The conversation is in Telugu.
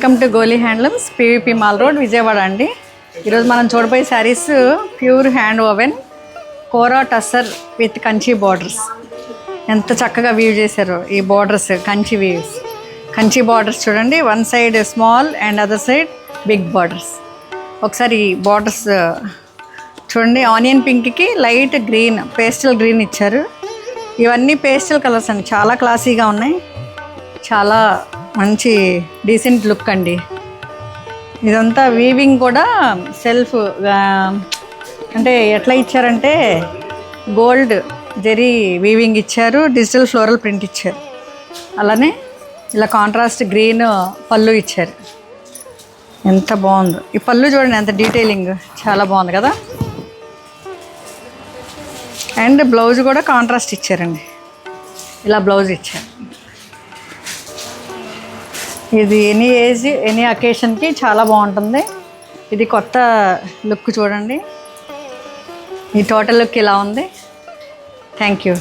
Welcome to Goli handlooms, PVP mall road, Vijayawada అండి. ఈరోజు మనం చూడబోయే sarees pure hand woven kora tussar with Kanchi borders. ఎంత చక్కగా వీవ్ చేశారో ఈ borders, Kanchi weaves. Kanchi borders చూడండి, one side small and other side big borders. ఒకసారి ఈ బార్డర్స్ చూడండి, ఆనియన్ పింక్కి లైట్ గ్రీన్, పేస్టల్ గ్రీన్ ఇచ్చారు. ఇవన్నీ పేస్టల్ కలర్స్ అండి, చాలా క్లాసీగా ఉన్నాయి, చాలా మంచి డీసెంట్ లుక్ అండి. ఇదంతా వీవింగ్ కూడా సెల్ఫ్, అంటే ఎట్లా ఇచ్చారంటే గోల్డ్ జెరీ వీవింగ్ ఇచ్చారు, డిజిటల్ ఫ్లోరల్ ప్రింట్ ఇచ్చారు. అలానే ఇలా కాంట్రాస్ట్ గ్రీన్ పళ్ళు ఇచ్చారు. ఎంత బాగుందో ఈ పళ్ళు చూడండి, ఎంత డీటెయిలింగ్, చాలా బాగుంది కదా. అండ్ బ్లౌజ్ కూడా కాంట్రాస్ట్ ఇచ్చారండి, ఇలా బ్లౌజ్ ఇచ్చారు. ఇది ఎనీ ఏజ్ ఎనీ అకేషన్కి చాలా బాగుంటుంది. ఇది కొత్త లుక్ చూడండి, ఈ టోటల్ లుక్ ఇలా ఉంది. Thank you.